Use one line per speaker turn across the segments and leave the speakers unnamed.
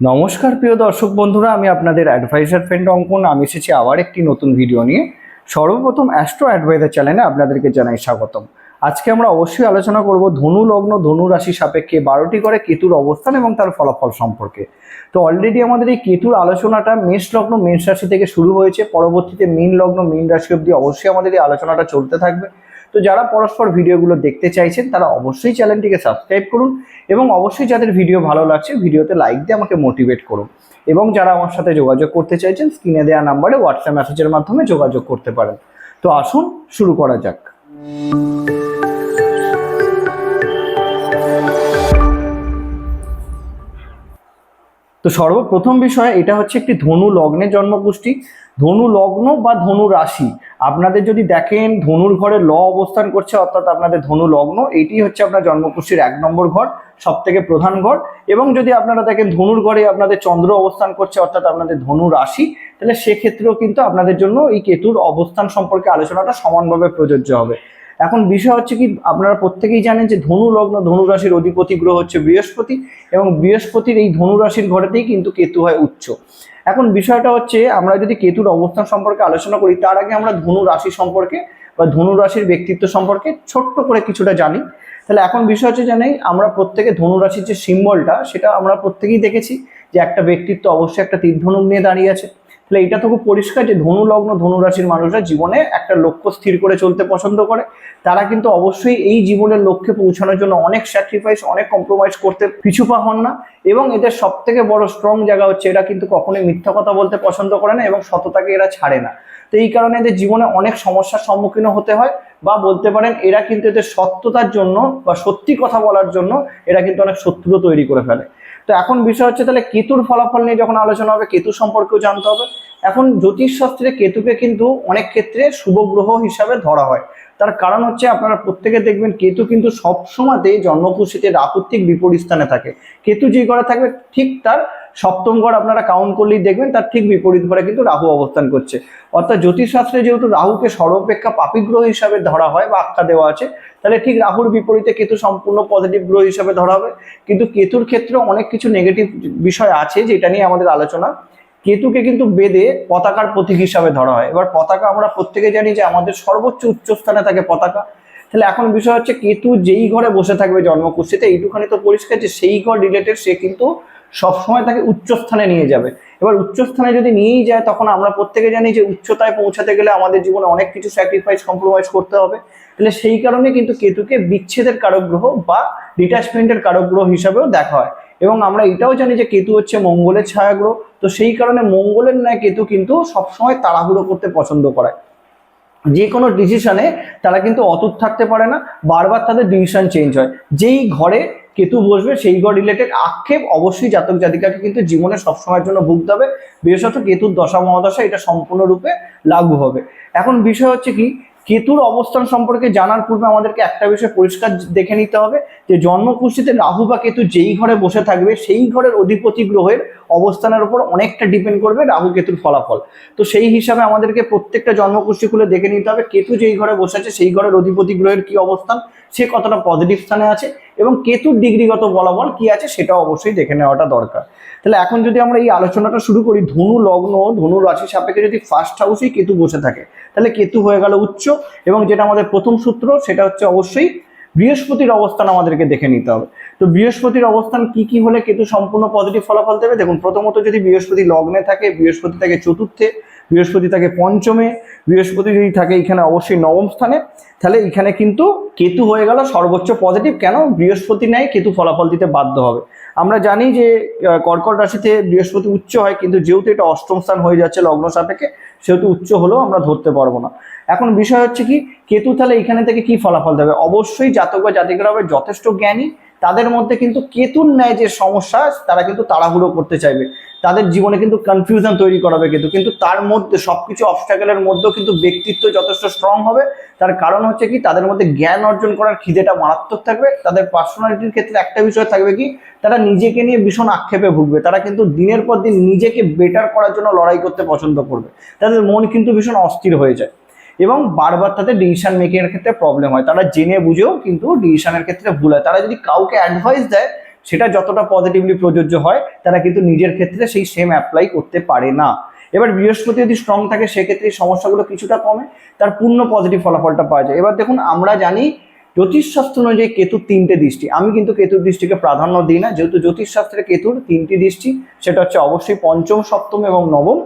নমস্কার প্রিয় দর্শক বন্ধুরা, আমি আপনাদের অ্যাডভাইজার ফ্রেন্ড অঙ্কন। আমি এসেছি আবার একটি নতুন ভিডিও নিয়ে। সর্বপ্রথম অ্যাস্ট্রো অ্যাডভাইজার চ্যানেলে আপনাদেরকে জানাই স্বাগতম। আজকে আমরা অবশ্যই আলোচনা করব ধনু লগ্ন ধনু রাশি সাপেক্ষে 12টি করে কেতুর অবস্থান এবং তার ফলাফল সম্পর্কে। তো অলরেডি আমাদের এই কেতুর আলোচনাটা মেষ লগ্ন মেষ রাশি থেকে শুরু হয়েছে, পরবর্তীতে মীন লগ্ন মীন রাশি অবধি অবশ্যই আমাদের এই আলোচনাটা চলতে থাকবে। তো যারা পরস্পর ভিডিওগুলো দেখতে চাইছেন তারা অবশ্যই চ্যানেলটিকে সাবস্ক্রাইব করুন এবং অবশ্যই যাদের ভিডিও ভালো লাগছে ভিডিওতে লাইক দিয়ে আমাকে মোটিভেট করুন। এবং যারা আমার সাথে যোগাযোগ করতে চাইছেন স্ক্রিনে দেওয়া নাম্বারে হোয়াটসঅ্যাপ মেসেজের মাধ্যমে যোগাযোগ করতে পারেন। তো আসুন শুরু করা যাক। তো সর্বপ্রথম বিষয় এটা হচ্ছে একটি ধনু লগ্নের জন্মকুষ্ঠী। ধনু লগ্ন বা ধনু রাশি আপনাদের যদি দেখেন ধনুর ঘরে ল অবস্থান করছে, অর্থাৎ আপনাদের ধনু লগ্ন এটি হচ্ছে আপনার জন্মকুষ্ঠীর 1 নম্বর ঘর, সব থেকে প্রধান ঘর। এবং যদি আপনারা দেখেন ধনুর ঘরে আপনাদের চন্দ্র অবস্থান করছে, অর্থাৎ আপনাদের ধনু রাশি, তাহলে সেক্ষেত্রেও কিন্তু আপনাদের জন্য এই কেতুর অবস্থান সম্পর্কে আলোচনাটা সমানভাবে প্রযোজ্য হবে। এখন বিষয় হচ্ছে কি, আপনারা প্রত্যেকেই জানেন যে ধনু লগ্ন ধনু রাশির অধিপতি গ্রহ হচ্ছে বৃহস্পতি, এবং বৃহস্পতির এই ধনু রাশির ঘরেতেই কিন্তু কেতু হয় উচ্চ। এখন বিষয়টা হচ্ছে, আমরা যদি কেতুর অবস্থান সম্পর্কে আলোচনা করি তার আগে আমরা ধনু রাশি সম্পর্কে বা ধনু রাশির ব্যক্তিত্ব সম্পর্কে ছোট্ট করে কিছুটা জানি। তাহলে এখন বিষয় হচ্ছে জানি, আমরা প্রত্যেকে ধনু রাশির যে সিম্বলটা সেটা আমরা প্রত্যেকেই দেখেছি যে একটা ব্যক্তিত্ব অবশ্যই একটা তীর ধনুক নিয়ে দাঁড়িয়ে আছে। তাহলে এটা তো খুব পরিষ্কার যে ধনু লগ্ন ধনু রাশির মানুষরা জীবনে একটা লক্ষ্য স্থির করে চলতে পছন্দ করে। তারা কিন্তু অবশ্যই এই জীবনের লক্ষ্যে পৌঁছানোর জন্য অনেক স্যাক্রিফাইস অনেক কম্প্রোমাইজ করতে পিছুপা হন না। এবং এদের সব থেকে বড় স্ট্রং জায়গা হচ্ছে এরা কিন্তু কখনোই মিথ্যা কথা বলতে পছন্দ করে না এবং সততাকে এরা ছাড়ে না। তো এই কারণে এদের জীবনে অনেক সমস্যার সম্মুখীন হতে হয়, বা বলতে পারেন এরা কিন্তু এদের সত্যতার জন্য বা সত্যি কথা বলার জন্য এরা কিন্তু অনেক শত্রু তৈরি করে ফেলে। তো এখন বিষয় হচ্ছে, তাহলে কেতুর ফলাফল নিয়ে যখন আলোচনা হবে কেতু সম্পর্কেও জানতে হবে। এখন জ্যোতিষশাস্ত্রে কেতুকে কিন্তু অনেক ক্ষেত্রে শুভ গ্রহ হিসাবে ধরা হয়। তার কারণ হচ্ছে, আপনারা প্রত্যেকে দেখবেন কেতু কিন্তু সবসময়তেই জন্মকুষ্ঠীতে রাহুর ঠিক বিপরীত স্থানে থাকে। কেতু যে ঘরে থাকবে ঠিক তার সপ্তম ঘর আপনারা কাউন্ট করলেই দেখবেন তার ঠিক বিপরীত ঘরে কিন্তু রাহু অবস্থান করছে। অর্থাৎ জ্যোতিষশাস্ত্রে যেহেতু রাহুকে সর্বাপেক্ষা পাপী গ্রহ হিসাবে ধরা হয় বা আখ্যা দেওয়া আছে, তাহলে ঠিক রাহুর বিপরীতে কেতু সম্পূর্ণ পজিটিভ গ্রহ হিসাবে ধরা হবে। কিন্তু কেতুর ক্ষেত্রে অনেক কিছু নেগেটিভ বিষয় আছে যেটা নিয়ে আমাদের আলোচনা। কেতুকে কিন্তু বেদে পতাকার প্রতীক হিসাবে ধরা হয়। এবার পতাকা আমরা প্রত্যেকে জানি যে আমাদের সর্বোচ্চ উচ্চ স্থানে থাকে পতাকা। তাহলে এখন বিষয় হচ্ছে, কেতু যেই ঘরে বসে থাকবে জন্মকুষ্ঠীতে এইটুখানি তো পরিষ্কার যে সেই ঘর রিলেটেড সে কিন্তু সবসময় তাকে উচ্চ স্থানে নিয়ে যাবে। এবার উচ্চ স্থানে যদি নিয়েই যায় তখন আমরা প্রত্যেকে জানি যে উচ্চতায় পৌঁছাতে গেলে আমাদের জীবনে অনেক কিছু স্যাক্রিফাইস কম্প্রোমাইজ করতে হবে। তাহলে সেই কারণে কিন্তু কেতুকে বিচ্ছেদের কারক গ্রহ বা ডিট্যাচমেন্টের কারক গ্রহ হিসাবেও দেখা হয়। এবং আমরা এটাও জানি যে কেতু হচ্ছে মঙ্গলের ছায়া গ্রহ। তো সেই কারণে মঙ্গলের ন্যায় কেতু কিন্তু সবসময় তাড়াহুড়ো করতে পছন্দ করে। যে কোনো ডিসিশনে তারা কিন্তু অটুট থাকতে পারে না, বারবার তাদের ডিসিশন চেঞ্জ হয়। যেই ঘরে কেতু বসবে সেই ঘর রিলেটেড আক্ষেপ অবশ্যই জাতক জাতিকাকে কিন্তু জীবনে সবসময়ের জন্য ভুগতে হবে। বিশেষত কেতুর দশা মহাদশা এটা সম্পূর্ণরূপে লাগু হবে। এখন বিষয় হচ্ছে কি, কেতুর অবস্থান সম্পর্কে জানার পূর্বে আমাদেরকে একটা বিষয় পরিষ্কার দেখে নিতে হবে যে জন্মকুষ্ঠীতে রাহু বা কেতু যেই ঘরে বসে থাকবে সেই ঘরের অধিপতি গ্রহের অবস্থানের উপর অনেকটা ডিপেন্ড করবে রাহু কেতুর ফলাফল। তো সেই হিসাবে আমাদেরকে প্রত্যেকটা জন্মকুষ্ঠী খুলে দেখে নিতে হবে কেতু যেই ঘরে বসে আছে সেই ঘরের অধিপতি গ্রহের কি অবস্থান, সে কতটা পজিটিভ স্থানে আছে এবং কেতুর ডিগ্রিগত বলাবল কি আছে সেটাও অবশ্যই দেখে নেওয়াটা দরকার। তাহলে এখন যদি আমরা এই আলোচনাটা শুরু করি, ধনু লগ্ন ধনু রাশি সাপেক্ষে যদি ফার্স্ট হাউসেই কেতু বসে থাকে তাহলে কেতু হয়ে গেল উচ্চ। এবং যেটা আমাদের প্রথম সূত্র সেটা হচ্ছে অবশ্যই বৃহস্পতির অবস্থান আমাদেরকে দেখে নিতে হবে। তো বৃহস্পতির অবস্থান কি কি হলে কেতু সম্পূর্ণ পজিটিভ ফলাফল দেবে? দেখুন, প্রথমত যদি বৃহস্পতি লগ্নে থাকে, বৃহস্পতি থাকে চতুর্থে, বৃহস্পতি থাকে পঞ্চমে, বৃহস্পতি যদি থাকে এখানে অবশ্যই নবম স্থানে, তাহলে এখানে কিন্তু কেতু হয়ে গেল সর্বোচ্চ পজিটিভ। কেন? বৃহস্পতি নেয় কেতু ফলাফল দিতে বাধ্য হবে। আমরা জানি যে কর্কট রাশিতে বৃহস্পতি উচ্চ হয়, কিন্তু যেহেতু এটা অষ্টম স্থান হয়ে যাচ্ছে লগ্ন সাপেক্ষে সেহেতু উচ্চ হলেও আমরা ধরতে পারবো না। এখন বিষয় হচ্ছে কি, কেতু তাহলে এখানে থেকে কি ফলাফল দেবে? অবশ্যই জাতক বা জাতিকারা হবে যথেষ্ট জ্ঞানী। তাদের মধ্যে কিন্তু কেতুর ন্যায় যে সমস্যা তারা কিন্তু তাড়াহুড়ো করতে চাইবে, তাদের জীবনে কিন্তু কনফিউশন তৈরি করাবে কিন্তু তার মধ্যে সবকিছু অবস্ট্যাকেলের মধ্যেও কিন্তু ব্যক্তিত্ব যথেষ্ট স্ট্রং হবে। তার কারণ হচ্ছে কি, তাদের মধ্যে জ্ঞান অর্জন করার খিদেটা মারাত্মক থাকবে। তাদের পার্সোনালিটির ক্ষেত্রে একটা বিষয় থাকবে কি, তারা নিজেকে নিয়ে ভীষণ আক্ষেপে ভুগবে। তারা কিন্তু দিনের পর দিন নিজেকে বেটার করার জন্য লড়াই করতে পছন্দ করবে। তাদের মন কিন্তু ভীষণ অস্থির হয়ে যায় এবং বারবার তাদের ডিসিশন মেকিং এর ক্ষেত্রে প্রবলেম হয়। তারা জেনে বুঝেও কিন্তু ডিসিশনের ক্ষেত্রে ভুল হয়। তারা যদি কাউকে অ্যাডভাইস দেয় সেটা যতটা পজিটিভলি প্রযোজ্য হয় তারা কিন্তু নিজের ক্ষেত্রে সেই সেম অ্যাপ্লাই করতে পারে না। এবার বৃহস্পতি যদি স্ট্রং থাকে সেক্ষেত্রে এই সমস্যাগুলো কিছুটা কমে, তার পূর্ণ পজিটিভ ফলাফলটা পাওয়া যায়। এবার দেখুন, আমরা জানি জ্যোতিষশাস্ত্র অনুযায়ী কেতুর 3টে দৃষ্টি, আমি কিন্তু কেতুর দৃষ্টিকে প্রাধান্য দিই না, যেহেতু জ্যোতিষশাস্ত্রে কেতুর 3টি দৃষ্টি, সেটা হচ্ছে অবশ্যই পঞ্চম, সপ্তম এবং নবম।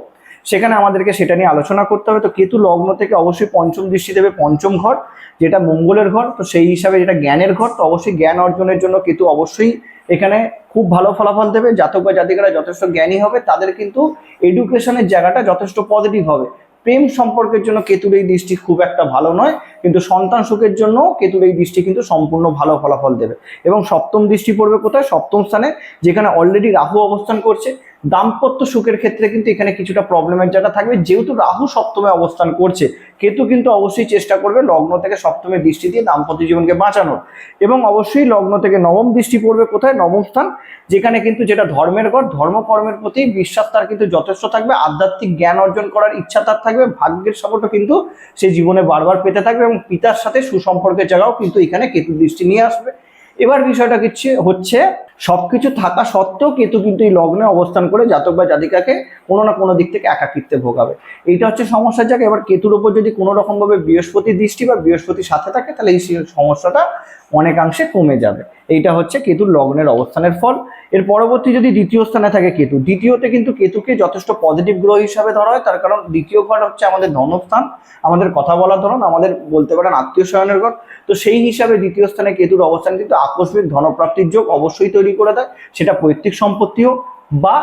সেখানে আমাদেরকে সেটা নিয়ে আলোচনা করতে হবে। তো কেতু লগ্ন থেকে অবশ্যই পঞ্চম দৃষ্টি দেবে পঞ্চম ঘর, যেটা মঙ্গলের ঘর। তো সেই হিসাবে যেটা জ্ঞানের ঘর, তো অবশ্যই জ্ঞান অর্জনের জন্য কেতু অবশ্যই এখানে খুব ভালো ফলাফল দেবে। জাতক বা জাতিকারা যথেষ্ট জ্ঞানী হবে, তাদের কিন্তু এডুকেশনের জায়গাটা যথেষ্ট পজিটিভ হবে। প্রেম সম্পর্কের জন্য কেতুর এই দৃষ্টি খুব একটা ভালো নয়, কিন্তু সন্তান সুখের জন্য কেতুর এই দৃষ্টি কিন্তু সম্পূর্ণ ভালো ফলাফল দেবে। এবং সপ্তম দৃষ্টি পড়বে কোথায়? সপ্তম স্থানে, যেখানে অলরেডি রাহু অবস্থান করছে। দাম্পত্য সুখের ক্ষেত্রে কিন্তু এখানে কিছুটা প্রবলেমের জায়গা থাকবে, যেহেতু রাহু সপ্তমে অবস্থান করছে। কেতু কিন্তু অবশ্যই চেষ্টা করবে লগ্ন থেকে সপ্তমে দৃষ্টি দিয়ে দাম্পত্য জীবনকে বাঁচানোর। এবং অবশ্যই লগ্ন থেকে নবম দৃষ্টি পড়বে কোথায়? নবম স্থান, যেখানে কিন্তু যেটা ধর্মের ঘর, ধর্মকর্মের প্রতি বিশ্বাস তার কিন্তু যথেষ্ট থাকবে, আধ্যাত্মিক জ্ঞান অর্জন করার ইচ্ছা তার থাকবে, ভাগ্যের সাপোর্টও কিন্তু সে জীবনে বারবার পেতে থাকবে, এবং পিতার সাথে সুসম্পর্কের জায়গাও কিন্তু এখানে কেতু দৃষ্টি নিয়ে আসবে। এবার বিষয়টা কিছু হচ্ছে, সবকিছু থাকা সত্ত্বেও কেতু কিন্তু এই লগ্নে অবস্থান করে জাতক বা জাতিকাকে কোনো না কোনো দিক থেকে একাকিত্বে ভোগাবে। এইটা হচ্ছে সমস্যার জায়গা। এবার কেতুর উপর যদি কোনো রকম ভাবে বৃহস্পতির দৃষ্টি বা বৃহস্পতির সাথে থাকে, তাহলে এই সমস্যাটা অনেকাংশে কমে যাবে। এইটা হচ্ছে কেতুর লগ্নের অবস্থানের ফল। এর পরবর্তী যদি দ্বিতীয় স্থানে থাকে কেতু, দ্বিতীয়তে কিন্তু কেতুকে যথেষ্ট পজিটিভ গ্রহ হিসাবে ধরা হয়। তার কারণ দ্বিতীয় ঘর হচ্ছে আমাদের ধনস্থান, আমাদের কথা বলার ধরন, আমাদের বলতে পারেন আত্মীয় স্বজনের ঘর। তো সেই হিসাবে দ্বিতীয় স্থানে কেতুর অবস্থান কিন্তু আকস্মিক ধনপ্রাপ্তির যোগ অবশ্যই তৈরি করে দেয়। সেটা পৈতৃক সম্পত্তি হোক, বা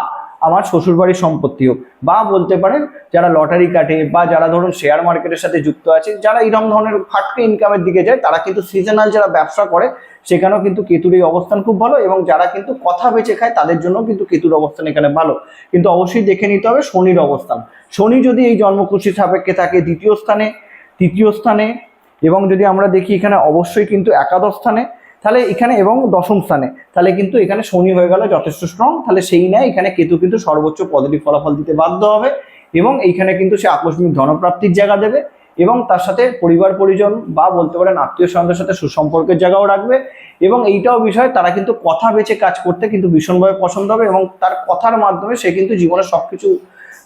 আমার শ্বশুরবাড়ির সম্পত্তি হোক, বা বলতে পারেন যারা লটারি কাটে, বা যারা ধরুন শেয়ার মার্কেটের সাথে যুক্ত আছে, যারা এইরকম ধরনের ফাটকে ইনকামের দিকে যায়, তারা কিন্তু সিজনাল যারা ব্যবসা করে সেখানেও কিন্তু কেতুর এই অবস্থান খুব ভালো। এবং যারা কিন্তু কথা বেচে খায় তাদের জন্য কিন্তু কেতুর অবস্থান এখানে ভালো। কিন্তু অবশ্যই দেখে নিতে হবে শনির অবস্থান। শনি যদি এই জন্মকুষ্ঠী সাপেক্ষে থাকে দ্বিতীয় স্থানে, তৃতীয় স্থানে, এবং যদি আমরা দেখি এখানে অবশ্যই কিন্তু একাদশ স্থানে, তাহলে এখানে এবং দশম স্থানে, তাহলে কিন্তু এখানে শনি হয়ে গেল যথেষ্ট স্ট্রং। তাহলে সেই নেয় এখানে কেতু কিন্তু সর্বোচ্চ পজিটিভ ফলাফল দিতে বাধ্য হবে, এবং এইখানে কিন্তু সে আকস্মিক ধনপ্রাপ্তির জায়গা দেবে, এবং তার সাথে পরিবার পরিজন বা বলতে পারেন আত্মীয় স্বজনদের সাথে সুসম্পর্কের জায়গাও রাখবে। এবং এইটাও বিষয়, তারা কিন্তু কথা বেঁচে কাজ করতে কিন্তু ভীষণভাবে পছন্দ হবে, এবং তার কথার মাধ্যমে সে কিন্তু জীবনে সবকিছু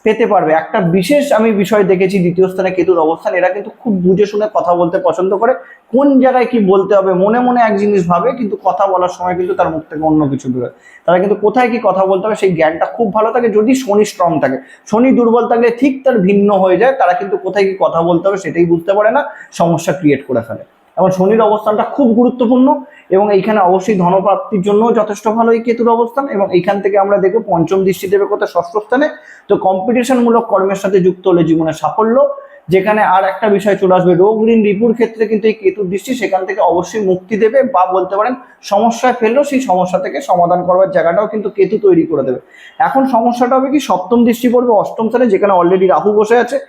পেতে পারবে। একটা বিশেষ আমি বিষয় দেখেছি, দ্বিতীয় স্থানে কেতুর অবস্থান, এরা কিন্তু খুব বুঝে শুনে কথা বলতে পছন্দ করে। কোন জায়গায় কি বলতে হবে মনে মনে এক জিনিস ভাবে, কিন্তু কথা বলার সময় কিন্তু তার মুখ থেকে অন্য কিছু বেরোয়। তারা কিন্তু কোথায় কি কথা বলতে হবে সেই জ্ঞানটা খুব ভালো থাকে যদি শনি স্ট্রং থাকে। শনি দুর্বল থাকলে ঠিক তার ভিন্ন হয়ে যায়, তারা কিন্তু কোথায় কি কথা বলতে হবে সেটাই বুঝতে পারে না, সমস্যা ক্রিয়েট করে ফেলে। এবং শনির অবস্থানটা খুব গুরুত্বপূর্ণ, এবং এইখানে অবশ্যই ধনপ্রাপ্তির জন্য যথেষ্ট ভালো এই কেতুর অবস্থান। এবং এইখান থেকে আমরা দেখবো পঞ্চম দৃষ্টি দেবে কোথায়? ষষ্ঠ স্থানে। তো কম্পিটিশন মূলক কর্মের সাথে যুক্ত হলে জীবনে সাফল্য। যেখানে আর একটা বিষয় চলে আসবে, রোগ ঋণ রিপুর ক্ষেত্রে কিন্তু এই কেতুর দৃষ্টি সেখান থেকে অবশ্যই মুক্তি দেবে, বা বলতে পারেন সমস্যায় ফেললেও সেই সমস্যা থেকে সমাধান করবার জায়গাটাও কিন্তু কেতু তৈরি করে দেবে। এখন সমস্যাটা হবে কি, সপ্তম দৃষ্টি পড়বে অষ্টম স্থানে, যেখানে অলরেডি রাহু বসে আছে।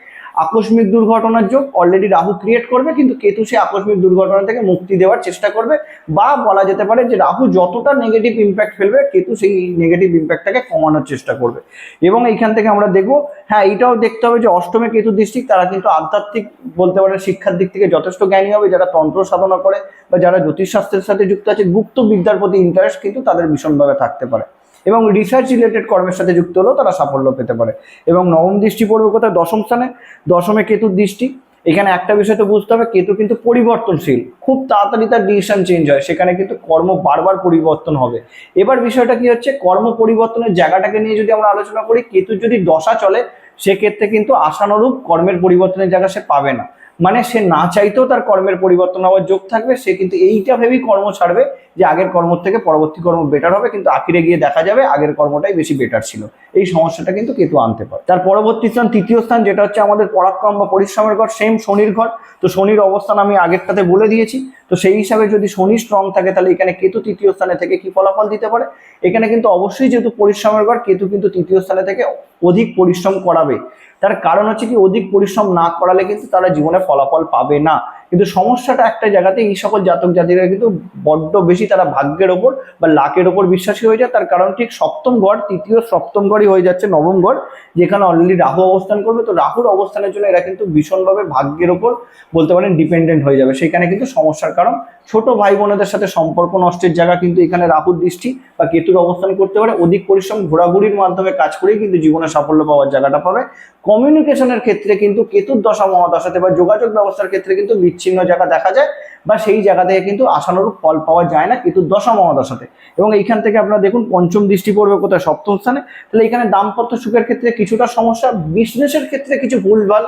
আকস্মিক দুর্ঘটনার যোগ অলরেডি রাহু ক্রিয়েট করবে, কিন্তু কেতু সে আকস্মিক দুর্ঘটনা থেকে মুক্তি দেওয়ার চেষ্টা করবে, বা বলা যেতে পারে যে রাহু যতটা নেগেটিভ ইম্প্যাক্ট ফেলবে কেতু সেই নেগেটিভ ইম্প্যাক্টটাকে কমানোর চেষ্টা করবে। এবং এইখান থেকে আমরা দেখবো, হ্যাঁ এইটাও দেখতে হবে যে অষ্টমে কেতু দৃষ্টি, তারা কিন্তু আধ্যাত্মিক বলতে পারেন শিক্ষার দিক থেকে যথেষ্ট জ্ঞানী হবে। যারা তন্ত্র সাধনা করে বা যারা জ্যোতিষশাস্ত্রের সাথে যুক্ত আছে, গুপ্ত বিদ্যার প্রতি ইন্টারেস্ট কিন্তু তাদের ভীষণভাবে থাকতে পারে, এবং রিসার্চ রিলেটেড কর্মের সাথে যুক্ত হলেও তারা সাফল্য পেতে পারে। এবং নবম দৃষ্টি পড়বে কোথায়? দশম স্থানে। দশমে কেতুর দৃষ্টি। এখানে একটা বিষয় তো বুঝতে হবে, কেতু কিন্তু পরিবর্তনশীল, খুব তাড়াতাড়ি তার ডিসিশন চেঞ্জ হয়, সেখানে কিন্তু কর্ম বারবার পরিবর্তন হবে। এবার বিষয়টা কি হচ্ছে, কর্ম পরিবর্তনের জায়গাটাকে নিয়ে যদি আমরা আলোচনা করি, কেতুর যদি দশা চলে সেক্ষেত্রে কিন্তু আশানুরূপ কর্মের পরিবর্তনের জায়গা সে পাবে না। মানে সে না চাইতেও তার কর্মের পরিবর্তন হওয়ার যোগ থাকবে, সে কিন্তু এইটা ভেবেই কর্ম ছাড়বে যে আগের কর্ম থেকে পরবর্তী কর্ম বেটার হবে, কিন্তু আখিরে গিয়ে দেখা যাবে আগের কর্মটাই বেশি বেটার ছিল। এই সমস্যাটা কিন্তু কেতু আনতে পারে। তার পরবর্তী স্থান তৃতীয় স্থান, যেটা হচ্ছে আমাদের পরাক্রম বা পরিশ্রমের ঘর, সেম শনির ঘর। তো শনির অবস্থান আমি আগেরটাতে বলে দিয়েছি। তো সেই হিসাবে যদি শনি স্ট্রং থাকে, তাহলে এখানে কেতু তৃতীয় স্থানে থেকে কি ফলাফল দিতে পারে? এখানে কিন্তু অবশ্যই যেহেতু পরিশ্রমের ঘর, কেতু কিন্তু তৃতীয় স্থানে থেকে অধিক পরিশ্রম করাবে। তার কারণ হচ্ছে কি, অধিক পরিশ্রম না করালে কিন্তু তারা জীবনে ফলাফল পাবে না। কিন্তু সমস্যাটা একটা জায়গাতে, এই সকল জাতক জাতিরা কিন্তু বড্ড বেশি তারা ভাগ্যের ওপর বা লাকের ওপর বিশ্বাসী হয়ে যায়। তার কারণ ঠিক সপ্তম ঘর, তৃতীয় সপ্তম ঘরই হয়ে যাচ্ছে নবম ঘর, যেখানে অলরেডি রাহু অবস্থান করবে। তো রাহুর অবস্থানের জন্য এরা কিন্তু ভীষণভাবে ভাগ্যের ওপর বলতে পারেন ডিপেন্ডেন্ট হয়ে যাবে। সেখানে কিন্তু সমস্যার কারণ ছোট ভাই বোনেদের সাথে সম্পর্ক নষ্টের জায়গা কিন্তু এখানে রাহুর দৃষ্টি বা কেতুর অবস্থান করতে পারে। অধিক পরিশ্রম, ঘোরাঘুরির মাধ্যমে কাজ করেই কিন্তু জীবনে সাফল্য পাওয়ার জায়গাটা পাবে। কমিউনিকেশনের ক্ষেত্রে কিন্তু কেতুর দশা মহাদশাতে বা যোগাযোগ ব্যবস্থার ক্ষেত্রে কিন্তু বিচ্ছিন্ন জায়গা দেখা যায়, বা সেই জায়গা থেকে কিন্তু আশানুরূপ ফল পাওয়া যায় না কেতুর দশা মহাদশাতে। এবং এইখান থেকে আপনারা দেখুন পঞ্চম দৃষ্টি পড়বে কোথায়, সপ্তম স্থানে। তাহলে এখানে দাম্পত্য সুখের ক্ষেত্রে কিছুটা সমস্যা, বিজনেসের ক্ষেত্রে কিছু ভুলভাল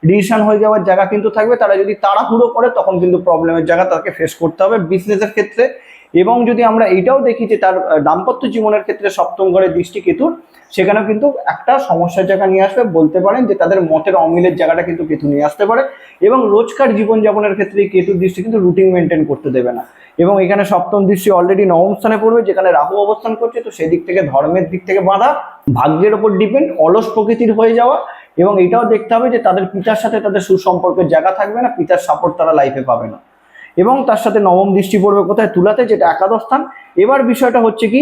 ডিসিশন হয়ে যাওয়ার জায়গা কিন্তু থাকবে। তারা যদি তাড়াহুড়ো করে তখন কিন্তু প্রবলেমের জায়গা তাকে ফেস করতে হবে বিজনেসের ক্ষেত্রে। এবং যদি আমরা এইটাও দেখি যে তার দাম্পত্য জীবনের ক্ষেত্রে সপ্তম ঘরের দৃষ্টি কেতুর, সেখানেও কিন্তু একটা সমস্যার জায়গা নিয়ে আসবে। বলতে পারেন যে তাদের মতের অমিলের জায়গাটা কিন্তু কেতু নিয়ে আসতে পারে। এবং রোজকার জীবনযাপনের ক্ষেত্রে এই কেতুর দৃষ্টি কিন্তু রুটিন মেনটেন করতে দেবে না। এবং এখানে সপ্তম দৃষ্টি অলরেডি নবম স্থানে পড়বে, যেখানে রাহু অবস্থান করছে। তো সেদিক থেকে ধর্মের দিক থেকে বাধা, ভাগ্যের ওপর ডিপেন্ড, অলস প্রকৃতির হয়ে যাওয়া। এবং এটাও দেখতে হবে যে তাদের পিতার সাথে তাদের সুসম্পর্কের জায়গা থাকবে না, পিতার সাপোর্ট তারা লাইফে পাবে না। এবং তার সাথে নবম দৃষ্টি পড়বে কোথায়, তুলাতে, যেটা একাদশ স্থান। এবার বিষয়টা হচ্ছে কি,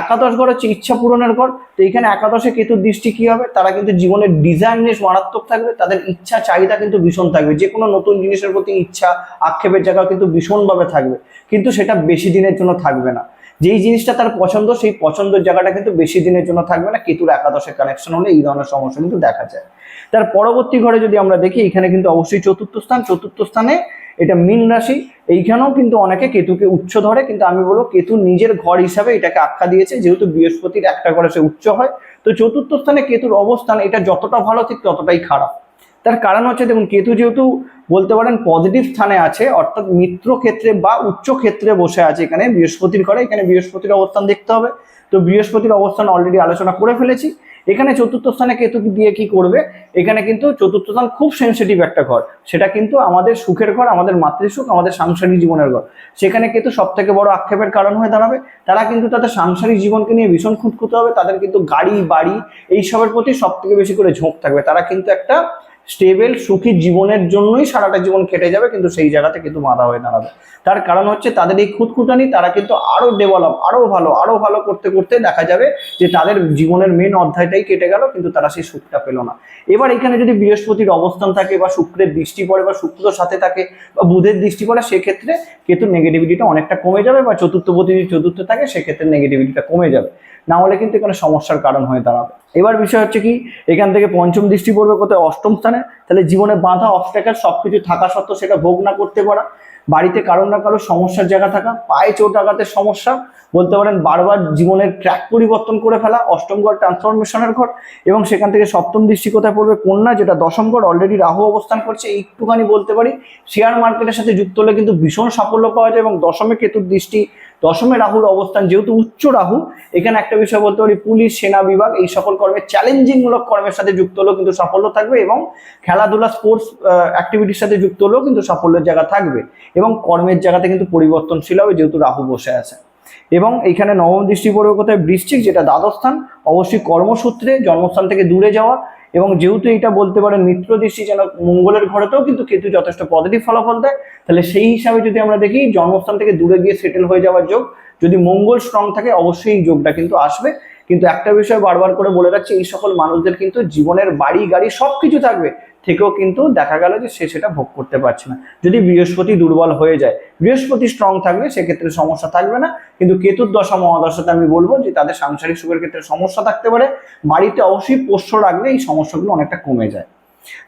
একাদশ ঘর হচ্ছে ইচ্ছা পূরণের ঘর। তো এখানে একাদশে কেতুর দৃষ্টি কি হবে, তারা কিন্তু জীবনের ডিজাইননেস মারাত্মক থাকবে, তাদের ইচ্ছা চাহিদা কিন্তু ভীষণ থাকবে, যে কোনো নতুন জিনিসের প্রতি ইচ্ছা আক্ষেপের জায়গা কিন্তু ভীষণভাবে থাকবে। কিন্তু সেটা বেশি দিনের জন্য থাকবে না। যেই জিনিসটা তার পছন্দ, সেই পছন্দের জায়গাটা কিন্তু বেশি দিনের জন্য থাকবে না। কেতুর একাদশে কানেকশন হলে এই ধরনের সমস্যা কিন্তু দেখা যায়। তার পরবর্তী ঘরে যদি আমরা দেখি, এখানে কিন্তু অবশ্যই চতুর্থ স্থান। চতুর্থ স্থানে এটা মীন রাশি। এইখানেও কিন্তু অনেকে কেতুকে উচ্চ ধরে, কিন্তু আমি বলবো কেতু নিজের ঘর হিসাবে এটাকে আখ্যা দিয়েছে, যেহেতু বৃহস্পতির একটা ঘরে সে উচ্চ হয়। তো চতুর্থ স্থানে কেতুর অবস্থান, এটা যতটা ভালো ঠিক ততটাই খারাপ। তার কারণ হচ্ছে দেখুন, কেতু যেহেতু বলতে পারেন পজিটিভ স্থানে আছে, অর্থাৎ মিত্র ক্ষেত্রে বা উচ্চ ক্ষেত্রে বসে আছে এখানে বৃহস্পতির ঘরে, এখানে বৃহস্পতির অবস্থান দেখতে হবে। তো বৃহস্পতির অবস্থান অলরেডি আলোচনা করে ফেলেছি। এখানে চতুর্থ স্থানে কেতু দিয়ে কি করবে, এখানে কিন্তু চতুর্থ স্থান খুব সেন্সিটিভ একটা ঘর, সেটা কিন্তু আমাদের সুখের ঘর, আমাদের মাতৃসুখ, আমাদের সাংসারিক জীবনের ঘর। সেখানে কিন্তু সব থেকে বড় আক্ষেপের কারণ হয়ে দাঁড়াবে। তারা কিন্তু তাদের সাংসারিক জীবনকে নিয়ে ভীষণ খুঁতখুঁতে হবে, তাদের কিন্তু গাড়ি বাড়ি এইসবের প্রতি সব থেকে বেশি করে ঝোঁক থাকবে। তারা কিন্তু একটা স্টেবল সুখী জীবনের জন্যই সারাটা জীবন কেটে যাবে, কিন্তু সেই জায়গাতে কিন্তু বাধা হয়ে দাঁড়াবে। তার কারণ হচ্ছে তাদের এই খুঁতখুঁটানি, তারা কিন্তু আরো ডেভেলপ, আরো ভালো করতে করতে দেখা যাবে যে তাদের জীবনের মেন অধ্যায়টাই কেটে গেল, কিন্তু তারা সেই সুখটা পেল না। এবার এখানে যদি বৃহস্পতির অবস্থান থাকে বা শুক্রের দৃষ্টি পড়ে বা শুক্রের সাথে থাকে বা বুধের দৃষ্টি পড়ে, সেক্ষেত্রে কিন্তু নেগেটিভিটিটা অনেকটা কমে যাবে, বা চতুর্থপতি যদি চতুর্থে থাকে সেক্ষেত্রে নেগেটিভিটিটা কমে যাবে। না হলে কিন্তু এখানে সমস্যার কারণ হয়ে দাঁড়াবে। এবার বিষয় হচ্ছে কি, এখান থেকে পঞ্চম দৃষ্টি পড়বে কোথায়, অষ্টম স্থানে। তাহলে জীবনে বাধা, অবস্ট্যাকল সবকিছু থাকা সত্ত্বেও সেটা ভোগ না করতে পারা, বাড়িতে কারোর না কারোর সমস্যার জায়গা থাকা, পায়ে চোট আঘাতের সমস্যা, বলতে পারেন বারবার জীবনের ট্র্যাক পরিবর্তন করে ফেলা, অষ্টম ঘর ট্রান্সফরমেশনের ঘর। এবং সেখান থেকে সপ্তম দৃষ্টি কোথায় পড়বে, কন্যা, যেটা দশম ঘর। অলরেডি রাহু অবস্থান করছে। একটুখানি বলতে পারি শেয়ার মার্কেটের সাথে যুক্ত হলে কিন্তু ভীষণ সাফল্য পাওয়া যায়। এবং দশমে কেতুর দৃষ্টি, দশমে রাহুর অবস্থান, যেহেতু উচ্চ রাহু, এখানে একটা বিষয় বলতে পারি, পুলিশ, সেনা বিভাগ, এই সকল কর্মে চ্যালেঞ্জিং মূলক কর্মের সাথে যুক্ত হলেও কিন্তু সাফল্য থাকবে। এবং খেলাধুলা, স্পোর্টস অ্যাক্টিভিটির সাথে যুক্ত হলেও কিন্তু সাফল্যের জায়গা থাকবে। এবং কর্মের জায়গাতে কিন্তু পরিবর্তনশীল হবে, যেহেতু রাহু বসে আছে। এবং এইখানে নবম দৃষ্টি পড়বে কোথায়, বৃশ্চিক, যেটা দ্বাদশ স্থান। অবশ্যই কর্মসূত্রে জন্মস্থান থেকে দূরে যাওয়া। এবং যেহেতু এটা বলতে পারেন মিত্র দৃষ্টি, যেন মঙ্গলের ঘরেতেও কিন্তু কেতু যথেষ্ট পজিটিভ ফলাফল দেয়। তাহলে সেই হিসাবে যদি আমরা দেখি, জন্মস্থান থেকে দূরে গিয়ে সেটেল হয়ে যাওয়ার যোগ, যদি মঙ্গল স্ট্রং থাকে অবশ্যই এই যোগটা কিন্তু আসবে। কিন্তু একটা বিষয় বারবার করে বলে রাখছি, এই সকল মানুষদের কিন্তু জীবনের বাড়ি গাড়ি সবকিছু থাকবে, থেকেও কিন্তু দেখা গেল যে সে সেটা ভোগ করতে পারছে না, যদি বৃহস্পতি দুর্বল হয়ে যায়। বৃহস্পতি স্ট্রং থাকলে সেক্ষেত্রে সমস্যা থাকবে না। কিন্তু কেতুর দশা মহাদশাতে আমি বলবো যে তাদের সাংসারিক সুখের ক্ষেত্রে সমস্যা থাকতে পারে। বাড়িতে অবশ্যই পোষ্য রাখলে এই সমস্যাগুলো অনেকটা কমে যায়।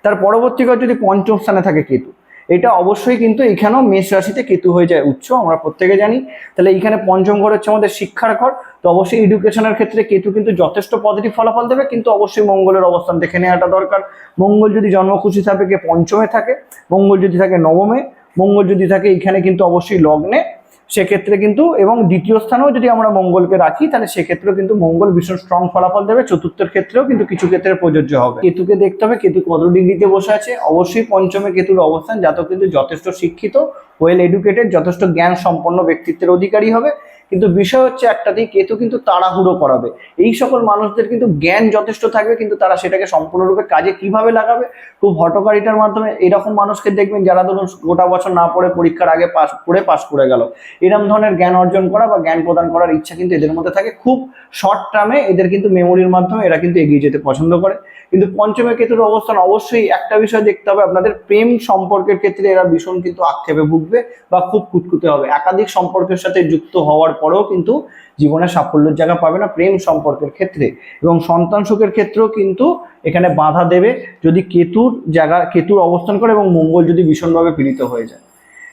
তার পরবর্তী ঘর যদি পঞ্চম স্থানে থাকে কেতু, এটা অবশ্যই কিন্তু এখানেও মেষ রাশিতে কেতু হয়ে যায় উচ্চ, আমরা প্রত্যেকে জানি। তাহলে এখানে পঞ্চম ঘর হচ্ছে আমাদের শিক্ষার ঘর। তো অবশ্যই এডুকেশনের ক্ষেত্রে কেতু কিন্তু যথেষ্ট পজিটিভ ফলাফল দেবে, কিন্তু অবশ্যই মঙ্গলের অবস্থান দেখে নেওয়াটা দরকার। মঙ্গল যদি জন্মকুশি সাপেক্ষে পঞ্চমে থাকে, মঙ্গল যদি থাকে নবমে, মঙ্গল যদি থাকে এখানে কিন্তু অবশ্যই লগ্নে, সেক্ষেত্রে কিন্তু, এবং দ্বিতীয় স্থানেও যদি আমরা মঙ্গলকে রাখি, তাহলে সেক্ষেত্রেও কিন্তু মঙ্গল ভীষণ স্ট্রং ফলাফল দেবে। চতুর্থের ক্ষেত্রেও কিন্তু কিছু ক্ষেত্রে প্রযোজ্য হবে। কেতুকে দেখতে হবে কেতু কত ডিগ্রিতে বসে আছে। অবশ্যই পঞ্চমে কেতুর অবস্থান, জাতক কিন্তু যথেষ্ট শিক্ষিত, ওয়েল এডুকেটেড, যথেষ্ট জ্ঞান সম্পন্ন ব্যক্তিত্বের অধিকারী হবে। কিন্তু বিষয় হচ্ছে একটাতেই, কেতু কিন্তু তাড়াহুড়ো করাবে। এই সকল মানুষদের কিন্তু জ্ঞান যথেষ্ট থাকবে, কিন্তু তারা সেটাকে সম্পূর্ণরূপে কাজে কিভাবে লাগাবে, খুব হঠকারিতার মাধ্যমে। এরকম মানুষকে দেখবেন যারা ধরুন গোটা বছর না পড়ে পরীক্ষার আগে পাস করে গেল, এরকম ধরনের জ্ঞান অর্জন করা বা জ্ঞান প্রদান করার ইচ্ছা কিন্তু এদের মধ্যে থাকে। খুব শর্ট টার্মে এদের কিন্তু মেমোরির মাধ্যমে এরা কিন্তু এগিয়ে যেতে পছন্দ করে। কিন্তু পঞ্চমে কেতুর অবস্থান, অবশ্যই একটা বিষয় দেখতে হবে আপনাদের, প্রেম সম্পর্কের ক্ষেত্রে এরা ভীষণ কিন্তু আক্ষেপে ভুগবে বা খুব কুটকুটে হবে। একাধিক সম্পর্কের সাথে যুক্ত হওয়ার পরেও কিন্তু জীবনে সাফল্যের জায়গা পাবে না প্রেম সম্পর্কের ক্ষেত্রে। এবং সন্তান সুখের ক্ষেত্রেও কিন্তু এখানে বাধা দেবে যদি কেতুর অবস্থান করে এবং মঙ্গল যদি ভীষণভাবে পীড়িত হয়ে যায়।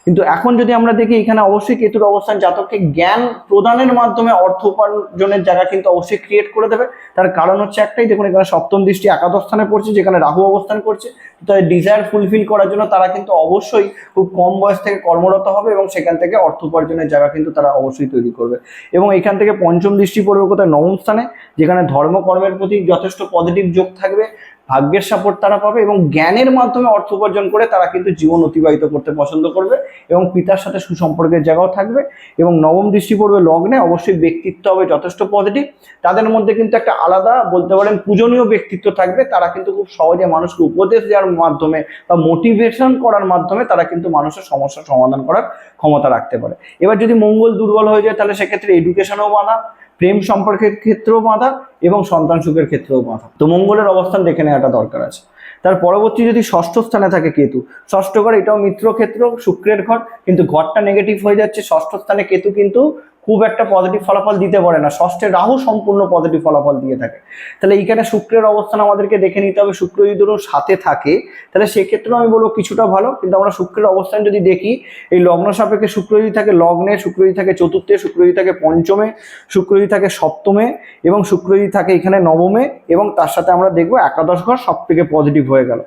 কিন্তু এখন যদি আমরা দেখি, এখানে অবশ্যই কেতুর অবস্থান জাতককে জ্ঞান প্রদানের মাধ্যমে অর্থ উপার্জনের জায়গা কিন্তু অবশ্যই ক্রিয়েট করে দেবে। তার কারণ হচ্ছে একটাই, দেখুন এখানে সপ্তম দৃষ্টি একাদশ স্থানে পড়ছে, যেখানে রাহু অবস্থান করছে। তাদের ডিজায়ার ফুলফিল করার জন্য তারা কিন্তু অবশ্যই খুব কম বয়স থেকে কর্মরত হবে এবং সেখান থেকে অর্থ উপার্জনের জায়গা কিন্তু তারা অবশ্যই তৈরি করবে। এবং এখান থেকে পঞ্চম দৃষ্টি পড়বে কোথায়, নবম স্থানে, যেখানে ধর্মকর্মের প্রতি যথেষ্ট পজিটিভ যোগ থাকবে, ভাগ্যের সাপোর্ট তারা পাবে এবং জ্ঞানের মাধ্যমে অর্থ উপার্জন করে তারা কিন্তু জীবন অতিবাহিত করতে পছন্দ করবে এবং পিতার সাথে সুসম্পর্কের জায়গাও থাকবে। এবং নবম দৃষ্টি পড়বে লগ্নে, অবশ্যই ব্যক্তিত্ব হবে যথেষ্ট পজিটিভ। তাদের মধ্যে কিন্তু একটা আলাদা বলতে পারেন পূজনীয় ব্যক্তিত্ব থাকবে। তারা কিন্তু খুব সহজে মানুষকে উপদেশ দেওয়ার মাধ্যমে বা মোটিভেশন করার মাধ্যমে তারা কিন্তু মানুষের সমস্যার সমাধান করার ক্ষমতা রাখতে পারে। এবার যদি মঙ্গল দুর্বল হয়ে যায়, তাহলে সেক্ষেত্রে এডুকেশনও বাধা, প্রেম সম্পর্কের ক্ষেত্রেও বাধা এবং সন্তান সুখের ক্ষেত্রেও বাধা। তো মঙ্গলের অবস্থান দেখে নেওয়াটা দরকার আছে। তার পরবর্তী যদি ষষ্ঠ স্থানে থাকে কেতু, ষষ্ঠ ঘর, এটাও মিত্র ক্ষেত্র, শুক্রের ঘর, কিন্তু ঘরটা নেগেটিভ হয়ে যাচ্ছে। ষষ্ঠ স্থানে কেতু কিন্তু খুব একটা পজিটিভ ফলাফল দিতে পারে না, ষষ্ঠে রাহু সম্পূর্ণ পজিটিভ ফলাফল দিয়ে থাকে। তাহলে এইখানে শুক্রের অবস্থান আমাদেরকে দেখে নিতে হবে। শুক্র যদি ধরো সাথে থাকে তাহলে সেক্ষেত্রেও আমি বলবো কিছুটা ভালো, কিন্তু আমরা শুক্রের অবস্থান যদি দেখি, এই লগ্ন সাপেক্ষে শুক্র যদি থাকে লগ্নে, শুক্র যদি থাকে চতুর্থে, শুক্র যদি থাকে পঞ্চমে, শুক্র যদি থাকে সপ্তমে এবং শুক্র যদি থাকে এখানে নবমে, এবং তার সাথে আমরা দেখবো একাদশ ঘর সব থেকে পজিটিভ হয়ে গেল।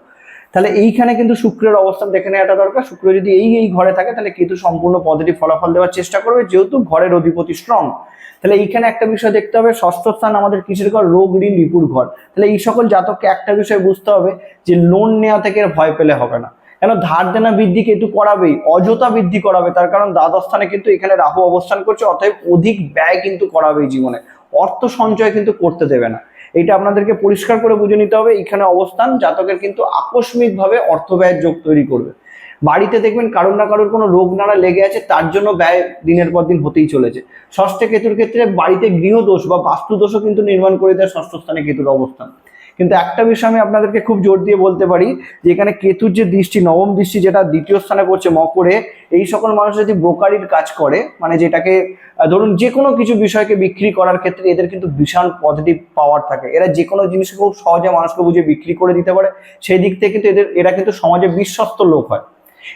তাহলে এইখানে কিন্তু শুক্রের অবস্থান দেখে নেওয়াটা দরকার। শুক্র যদি এই ঘরে থাকে তাহলে কেতু সম্পূর্ণ পজিটিভ ফলাফল দেওয়ার চেষ্টা করবে, যেহেতু ঘরের অধিপতি স্ট্রং। তাহলে এইখানে একটা বিষয় দেখতে হবে, ষষ্ঠ স্থান আমাদের কিসের ঘর, রোগ ঋণ রিপুর ঘর। তাহলে এই সকল জাতককে একটা বিষয় বুঝতে হবে যে লোন নেওয়া থেকে ভয় পেলে হবে না, কেন ধার দেনা বৃদ্ধি কেতু করাবেই, অযথা বৃদ্ধি করাবে। তার কারণ দ্বাদশ স্থানে কিন্তু এখানে রাহু অবস্থান করছে, অতএব অধিক ব্যয় কিন্তু করাবেই জীবনে, অর্থ সঞ্চয় কিন্তু করতে দেবে না। এটা আপনাদেরকে পরিষ্কার করে বুঝে নিতে হবে। এখানে অবস্থান জাতকের কিন্তু আকস্মিকভাবে অর্থ ব্যয়ের যোগ তৈরি করবে। বাড়িতে দেখবেন কারোর না কারোর কোনো রোগ নাড়া লেগে আছে, তার জন্য ব্যয় দিনের পর দিন হতেই চলেছে। ষষ্ঠে কেতুর ক্ষেত্রে বাড়িতে গৃহদোষ বা বাস্তু দোষও কিন্তু নির্মাণ করে দেয় ষষ্ঠ স্থানে কেতুর অবস্থান। কিন্তু একটা বিষয় আমি আপনাদেরকে খুব জোর দিয়ে বলতে পারি যে এখানে কেতুর যে দৃষ্টি, নবম দৃষ্টি, যেটা দ্বিতীয় স্থানে পড়ছে মকরে, এই সকল মানুষ যদি ব্রোকারির কাজ করে, মানে যেটাকে ধরুন যে কোনো কিছু বিষয়কে বিক্রি করার ক্ষেত্রে এদের কিন্তু বিশাল পজিটিভ পাওয়ার থাকে। এরা যে কোনো জিনিসকে খুব সহজে মানুষকে বুঝে বিক্রি করে দিতে পারে। সেই দিক থেকে কিন্তু এরা কিন্তু সমাজে বিশ্বস্ত লোক হয়,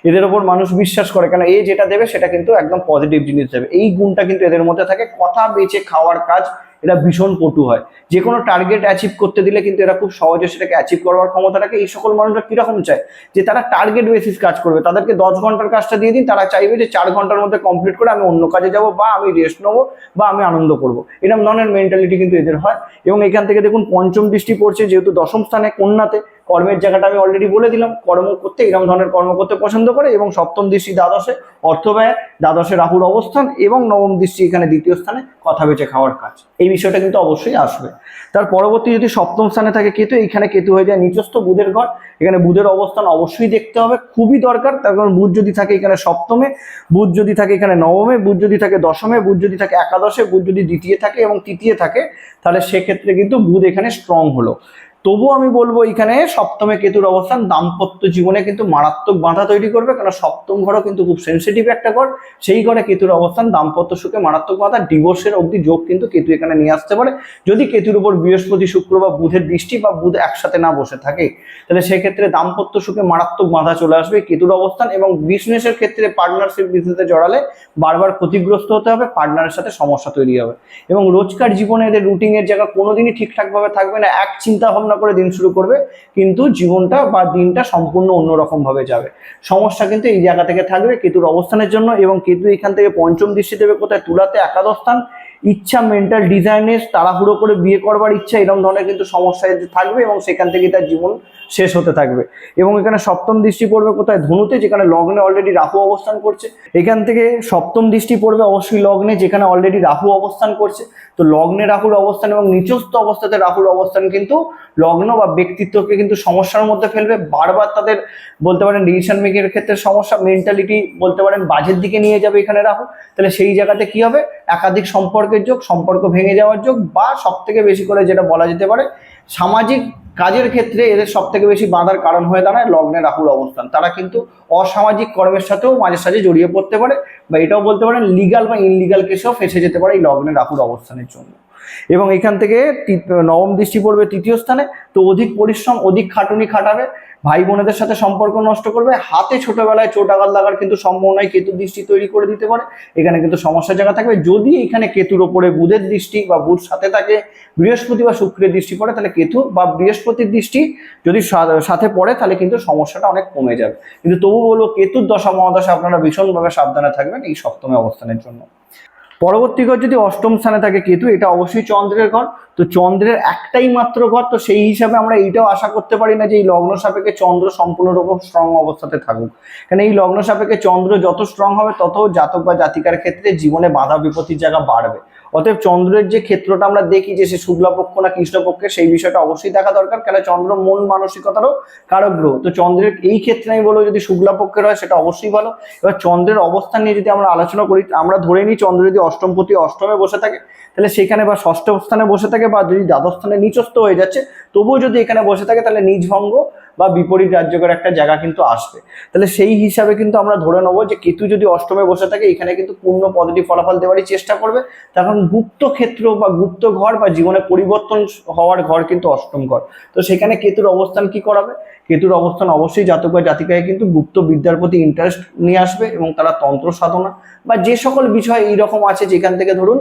এদের ওপর মানুষ বিশ্বাস করে, কেন এই যেটা দেবে সেটা কিন্তু একদম পজিটিভ জিনিস দেবে। এই গুণটা কিন্তু এদের মধ্যে থাকে। কথা বেঁচে খাওয়ার কাজ এরা ভীষণ পটু হয়। যে কোনো টার্গেট অ্যাচিভ করতে দিলে কিন্তু এরা খুব সহজে সেটাকে অ্যাচিভ করবার ক্ষমতা রাখে। এই সকল মানুষরা কিরকম চায় যে তারা টার্গেট বেসিস কাজ করবে। তাদেরকে 10 ঘন্টার কাজটা দিয়ে দিন, তারা চাইবে যে 4 ঘন্টার মধ্যে কমপ্লিট করে আমি অন্য কাজে যাব, বা আমি রেস্ট নেবো, বা আমি আনন্দ করবো। এরকম ধরনের মেন্টালিটি কিন্তু এদের হয়। এবং এখান থেকে দেখুন পঞ্চম দৃষ্টি পড়ছে, যেহেতু দশম স্থানে কন্যাতে, কর্মের জায়গাটা আমি অলরেডি বলে দিলাম, কর্ম করতে এরকম ধরনের কর্ম করতে পছন্দ করে। এবং সপ্তম দৃষ্টি দ্বাদশে, অর্থ ব্যয়, দ্বাদশে রাহুর অবস্থান, এবং নবম দৃষ্টি এখানে দ্বিতীয় স্থানে, কথা বেঁচে খাওয়ার কাজ। এই বিষয়টা কিন্তু অবশ্যই আসবে। তার পরবর্তী যদি সপ্তম স্থানে থাকে কেতু, এইখানে কেতু হয়ে যায় নিচস্থ বুধের ঘর। এখানে বুধের অবস্থান অবশ্যই দেখতে হবে, খুবই দরকার। তার কারণ বুধ যদি থাকে এখানে সপ্তমে, বুধ যদি থাকে এখানে নবমে, বুধ যদি থাকে দশমে, বুধ যদি থাকে একাদশে, বুধ যদি দ্বিতীয় থাকে এবং তৃতীয় থাকে, তাহলে সেক্ষেত্রে কিন্তু বুধ এখানে স্ট্রং হলো। তবুও আমি বলবো এখানে সপ্তমে কেতুর অবস্থান দাম্পত্য জীবনে কিন্তু মারাত্মক বাধা তৈরি করবে, কারণ সপ্তম ঘরও কিন্তু খুব সেন্সিটিভ একটা ঘর। সেই ঘরে কেতুর অবস্থান দাম্পত্য সুখে মারাত্মক বাধা, ডিভোর্সের অবধি যোগ কিন্তু কেতু এখানে নিয়ে আসতে পারে। যদি কেতুর উপর বৃহস্পতি, শুক্র বা বুধের দৃষ্টি বা বুধ একসাথে না বসে থাকে, তাহলে সেক্ষেত্রে দাম্পত্য সুখে মারাত্মক বাধা চলে আসবে কেতুর অবস্থান। এবং বিজনেসের ক্ষেত্রে পার্টনারশিপ বিজনেসে জড়ালে বারবার ক্ষতিগ্রস্ত হতে হবে, পার্টনারের সাথে সমস্যা তৈরি হবে। এবং রোজকার জীবনে এদের রুটিনের জায়গা কোনোদিনই ঠিকঠাকভাবে থাকবে না। এক চিন্তা ভাবনা করে দিন শুরু করবে, কিন্তু জীবনটা বা দিনটা সম্পূর্ণ অন্যরকম ভাবে যাবে। সমস্যা কিন্তু এই জায়গা থেকে থাকবে কেতুর অবস্থানের জন্য। এবং কেতু এখান থেকে পঞ্চম দৃষ্টি দেবে কোথায়, তুলাতে, একাদশ স্থান। ইচ্ছা, মেন্টাল ডিজাইনের, তাড়াহুড়ো করে বিয়ে করবার ইচ্ছা, এরকম ধরনের কিন্তু সমস্যা থাকবে এবং সেখান থেকে তার জীবন শেষ হতে থাকবে। এবং এখানে সপ্তম দৃষ্টি পড়বে কোথায়? ধনুতে, যেখানে লগ্নে অলরেডি রাহু অবস্থান করছে। এখান থেকে সপ্তম দৃষ্টি পড়বে অবশ্যই লগ্নে, যেখানে অলরেডি রাহু অবস্থান করছে। তো লগ্নে রাহুর অবস্থান এবং নিচস্থ অবস্থাতে রাহুর অবস্থান কিন্তু লগ্ন বা ব্যক্তিত্বকে কিন্তু সমস্যার মধ্যে ফেলবে। বারবার তাদের বলতে পারেন ডিসিশন মেকিং এর ক্ষেত্রে সমস্যা, মেন্টালিটি বলতে পারেন বাজের দিকে নিয়ে যাবে এখানে রাহু। তাহলে সেই জায়গাতে কি হবে? একাধিক সম্পর্কের যোগ, সম্পর্ক ভেঙে যাওয়ার যোগ, বা সব থেকে বেশি করে যেটা বলা যেতে পারে সামাজিক কাজের ক্ষেত্রে এদের সব থেকে বেশি বাধার কারণ হয়ে দাঁড়ায় লগ্নে রাহুর অবস্থান। তারা কিন্তু অসামাজিক কর্মের সাথেও মাঝে সাঝে জড়িয়ে পড়তে পারে, বা এটাও বলতে পারেন লিগাল বা ইনলিগাল কেসেও ফেসে যেতে পারে এই লগ্নে রাহুর অবস্থানের জন্য। এবং এখান থেকে নবম দৃষ্টি পড়বে তৃতীয় স্থানে। তো অধিক পরিশ্রম, অধিক খাটুনি খাটাবে, ভাই বোনেদের সাথে সম্পর্ক নষ্ট করবে, হাতে ছোটবেলায় চোট আঘাত লাগার কিন্তু সম্ভাবনায় কেতু দৃষ্টি তৈরি করে দিতে পারে। এখানে কিন্তু সমস্যার জায়গা থাকবে। যদি এখানে কেতুর ওপরে বুধের দৃষ্টি বা বুধ সাথে থাকে, বৃহস্পতি বা শুক্রের দৃষ্টি পড়ে, তাহলে কেতু বা বৃহস্পতির দৃষ্টি যদি সাথে পড়ে তাহলে কিন্তু সমস্যাটা অনেক কমে যাবে। কিন্তু তবু বলবো কেতুর দশা মহাদশা আপনারা ভীষণভাবে সাবধানে থাকবেন এই সপ্তমে অবস্থানের জন্য। পরবর্তী ঘর যদি অষ্টম স্থানে থাকে কেতু, এটা অবশ্যই চন্দ্রের ঘর। তো চন্দ্রের একটাই মাত্র ঘর, তো সেই হিসাবে আমরা এইটাও আশা করতে পারি না যে এই লগ্ন সাপেক্ষে চন্দ্র সম্পূর্ণরূপে স্ট্রং অবস্থাতে থাকুক। কারণ এই লগ্ন সাপেক্ষে চন্দ্র যত স্ট্রং হবে তত জাতক বা জাতিকার ক্ষেত্রে জীবনে বাধা বিপত্তির জায়গা বাড়বে। অতএব চন্দ্রের যে ক্ষেত্রটা আমরা দেখি যে সে শুক্লাপক্ষ না কৃষ্ণপক্ষে, সেই বিষয়টা অবশ্যই দেখা দরকার। কেন? চন্দ্র মন মানসিকতারও কারক গ্রহ। তো চন্দ্রের এই ক্ষেত্রে আমি বলবো যদি শুক্লাপক্ষের হয় সেটা অবশ্যই ভালো। এবার চন্দ্রের অবস্থান নিয়ে যদি আমরা আলোচনা করি, আমরা ধরে নিই চন্দ্র যদি অষ্টমপতি অষ্টমে বসে থাকে, তাহলে সেখানে বা ষষ্ঠ স্থানে বসে থাকে, বা যদি দ্বাদশ স্থানে নিচস্থ হয়ে যাচ্ছে তবুও যদি এখানে বসে থাকে, তাহলে নিজভঙ্গ বা বিপরীত রাজ্যকের একটা জায়গা কিন্তু আসবে। তাহলে সেই হিসাবে কিন্তু আমরা ধরে নেবো যে কেতু যদি অষ্টমে বসে থাকে, এখানে কিন্তু পূর্ণ পজিটিভ ফলাফল দেওয়ারই চেষ্টা করবে। তখন গুপ্ত ক্ষেত্র বা গুপ্ত ঘর বা জীবনে পরিবর্তন হওয়ার ঘর কিন্তু অষ্টম ঘর। তো সেখানে কেতুর অবস্থান কি করাবে? কেতুর অবস্থান অবশ্যই জাতক বা জাতিকায় কিন্তু গুপ্ত বিদ্যার প্রতি ইন্টারেস্ট নিয়ে আসবে, এবং তারা তন্ত্র সাধনা বা যে সকল বিষয় এইরকম আছে যেখান থেকে ধরুন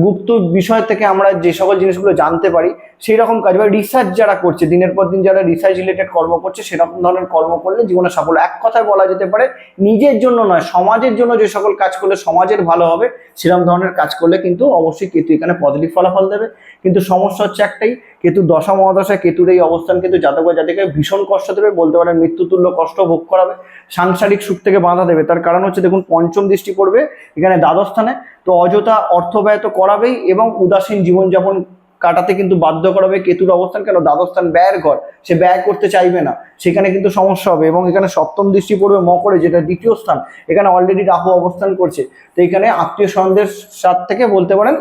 গুপ্ত বিষয় থেকে আমরা যে সকল জিনিসগুলো জানতে পারি, সেই রকম কাজ বা রিসার্চ যারা করছে, দিনের পর দিন যারা রিসার্চ রিলেটেড কর্ম করছে, সেরকম ধরনের কর্ম করলে জীবনে সাফল্য। এক কথায় বলা যেতে পারে নিজের জন্য নয়, সমাজের জন্য যে সকল কাজ করলে সমাজের ভালো হবে, সেরকম ধরনের কাজ করলে কিন্তু অবশ্যই কেতু এখানে পজিটিভ ফলাফল দেবে। কিন্তু সমস্যা হচ্ছে একটাই, কেতু দশা মহাদশায় কেতুর এই অবস্থান কিন্তু জাতক বা জাতিকাকে ভীষণ কষ্ট দেবে, বলতে পারেন মৃত্যুতুল্য কষ্ট ভোগ করাবে, সাংসারিক সুখ থেকে বাধা দেবে। তার কারণ হচ্ছে দেখুন পঞ্চম দৃষ্টি পড়বে এখানে দ্বাদশ স্থানে। তো অযথা অর্থ ব্যয় তো করাবেই, এবং উদাসীন জীবনযাপন কাটাতে কিন্তু বাধ্য করাবে কেতুর অবস্থান। কেন? দ্বাদশ স্থান ব্যয়ের ঘর, সে ব্যয় করতে চাইবে না, সেখানে কিন্তু সমস্যা হবে। এবং এখানে সপ্তম দৃষ্টি পড়বে মকরে, যেটা দ্বিতীয় স্থান, এখানে অলরেডি রাহু অবস্থান করছে। তো এখানে আত্মীয় স্বজনদের সাথ থেকে বলতে পারেন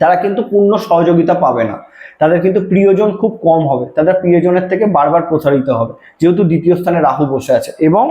তারা কিন্তু পূর্ণ সহযোগিতা পাবে না, তাদের কিন্তু প্রিয়জন খুব কম হবে, তাদের প্রিয়জনের থেকে বারবার প্রতারিত হবে, যেহেতু দ্বিতীয় স্থানে রাহু বসে আছে। এবং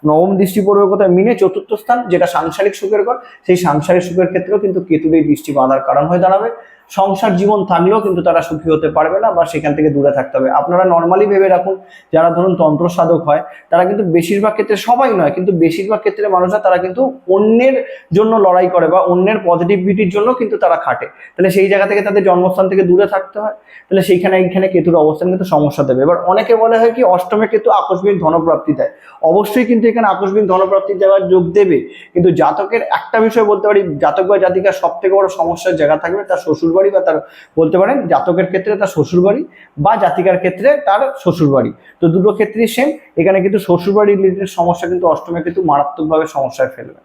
নবম দৃষ্টি পড়বে কোথায়? মিনে, চতুর্থ স্থান, যেটা সাংসারিক সুখের ঘর। সেই সাংসারিক সুখের ক্ষেত্রেও কিন্তু কেতুর এই দৃষ্টি বাঁধার কারণ হয়ে দাঁড়াবে। সংসার জীবন থাকলেও কিন্তু তারা সুখী হতে পারবে না, বা সেখান থেকে দূরে থাকতে হবে। আপনারা নর্মালি ভেবে রাখুন, যারা ধরুন তন্ত্র সাধক হয়, তারা কিন্তু বেশিরভাগ ক্ষেত্রে, সবাই নয় কিন্তু বেশিরভাগ ক্ষেত্রে মানুষরা তারা কিন্তু অন্যের জন্য লড়াই করে বা অন্যের পজিটিভিটির জন্য কিন্তু তারা খাটে। তাহলে সেই জায়গা থেকে তাদের জন্মস্থান থেকে দূরে থাকতে হয়। তাহলে এইখানে কেতুর অবস্থান কিন্তু সমস্যা দেবে। এবার অনেকে বলে হয় কি অষ্টমে কেতু আকস্মিক ধনপ্রাপ্তি দেয়, অবশ্যই কিন্তু এখানে আকস্মিক ধনপ্রাপ্তির জায়গায় যোগ দেবে। কিন্তু জাতকের একটা বিষয় বলতে পারি, জাতক বা জাতিকার সব থেকে বড় সমস্যার জায়গা থাকবে তার শ্বশুর বাড়ি, বা তার বলতে পারেন জাতকের ক্ষেত্রে তার শ্বশুর বাড়ি, বা জাতিকার ক্ষেত্রে তার শ্বশুর বাড়ি। তো দুটো ক্ষেত্রেই সেম, এখানে কিন্তু শ্বশুর বাড়ি রিলেটেড সমস্যা কিন্তু অষ্টমে কিন্তু মারাত্মকভাবে সমস্যায় ফেলবে।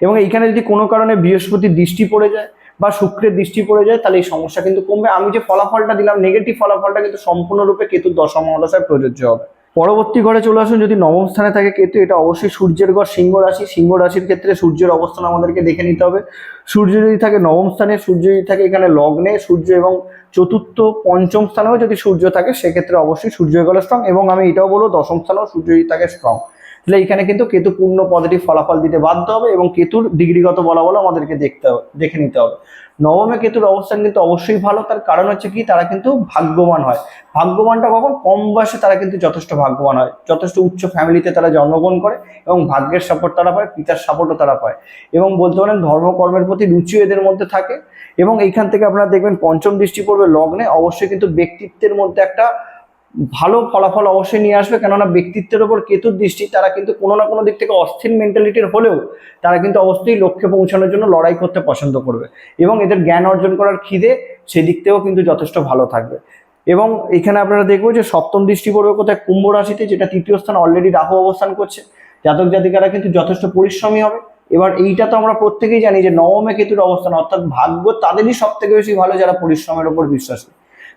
এবং এইখানে যদি কোনো কারণে বৃহস্পতির দৃষ্টি পড়ে যায় বা শুক্রের দৃষ্টি পড়ে যায়, তাহলে এই সমস্যা কিন্তু কমবে। আমি যে ফলাফলটা দিলাম নেগেটিভ ফলাফলটা কিন্তু সম্পূর্ণরূপে কেতুর দশা মহাদশায় প্রযোজ্য হবে। পরবর্তী ঘরে চলে আসুন, যদি নবম স্থানে থাকে কেতু, এটা অবশ্যই সূর্যের ঘর সিংহ রাশি। সিংহ রাশির ক্ষেত্রে সূর্যের অবস্থান আমাদেরকে দেখে নিতে হবে। সূর্য যদি থাকে নবম স্থানে, সূর্য যদি থাকে এখানে লগ্নে, সূর্য এবং চতুর্থ পঞ্চম স্থানেও যদি সূর্য থাকে, সেক্ষেত্রে অবশ্যই সূর্য গেল স্ট্রং। এবং আমি এটাও বলবো দশম স্থানেও সূর্য যদি থাকে স্ট্রং, তাহলে এখানে কিন্তু কেতু পূর্ণ পজিটিভ ফলাফল দিতে বাধ্য হবে। এবং কেতুর ডিগ্রিগত বলাবল আমাদেরকে দেখে নিতে হবে। নবমে কেতুর অবস্থান কিন্তু অবশ্যই ভালো। তার কারণ হচ্ছে কি, তারা কিন্তু ভাগ্যবান হয়। ভাগ্যবানটা কখন? কম বয়সে তারা কিন্তু যথেষ্ট ভাগ্যবান হয়, যথেষ্ট উচ্চ ফ্যামিলিতে তারা জন্মগ্রহণ করে, এবং ভাগ্যের সাপোর্ট তারা পায়, পিতার সাপোর্টও তারা পায়। এবং বলতে পারেন ধর্মকর্মের প্রতি রুচিও এদের মধ্যে থাকে। এবং এইখান থেকে আপনারা দেখবেন পঞ্চম দৃষ্টি পড়বে লগ্নে, অবশ্যই কিন্তু ব্যক্তিত্বের মধ্যে একটা ভালো ফলাফল অবশ্যই নিয়ে আসবে, কেননা ব্যক্তিত্বের ওপর কেতুর দৃষ্টি, তারা কিন্তু কোনো না কোনো দিক থেকে অস্থির মেন্টালিটির হলেও তারা কিন্তু অবশ্যই লক্ষ্যে পৌঁছানোর জন্য লড়াই করতে পছন্দ করবে, এবং এদের জ্ঞান অর্জন করার খিদে সেদিক থেকেও কিন্তু যথেষ্ট ভালো থাকবে। এবং এখানে আপনারা দেখবো যে সপ্তম দৃষ্টি পড়বে কোথায়, কুম্ভ রাশিতে, যেটা তৃতীয় স্থান অলরেডি রাহু অবস্থান করছে। জাতক জাতিকারা কিন্তু যথেষ্ট পরিশ্রমী হবে। এবার এইটা তো আমরা প্রত্যেকেই জানি যে নবমে কেতুর অবস্থান, অর্থাৎ ভাগ্য তাদেরই সব থেকে বেশি ভালো যারা পরিশ্রমের উপর বিশ্বাসী।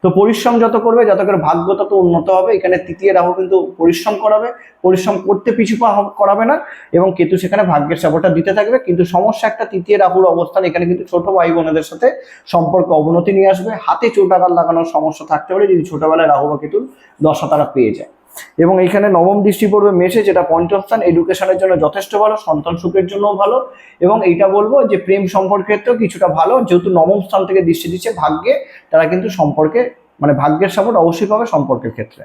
তো পরিশ্রম যত করবে জাতকের ভাগ্য তত উন্নত হবে। এখানে তৃতীয় রাহু কিন্তু পরিশ্রম করাবে, পরিশ্রম করতে পিছু পা করাবে না, এবং কেতু সেখানে ভাগ্যের সাপোর্টটা দিতে থাকবে। কিন্তু সমস্যা একটা, তৃতীয় রাহুর অবস্থান এখানে কিন্তু ছোট ভাই বোনেদের সাথে সম্পর্ক অবনতি নিয়ে আসবে। হাতে চোট আঘাত লাগানোর সমস্যা থাকতে পারে যদি ছোটবেলায় রাহু বা কেতুর দশা তারা পেয়ে যায়। এবং এইখানে নবম দৃষ্টি পড়বে মেষে, যেটা পঞ্চম স্থান, এডুকেশনের জন্য যথেষ্ট ভালো, সন্তান সুখের জন্যও ভালো। এবং এইটা বলবো যে প্রেম সম্পর্কের ক্ষেত্রেও কিছুটা ভালো, যেহেতু নবম স্থান থেকে দৃষ্টি দিচ্ছে ভাগ্যে, তারা কিন্তু সম্পর্কে মানে ভাগ্যের সাপোর্ট অবশ্যই পাবে সম্পর্কের ক্ষেত্রে।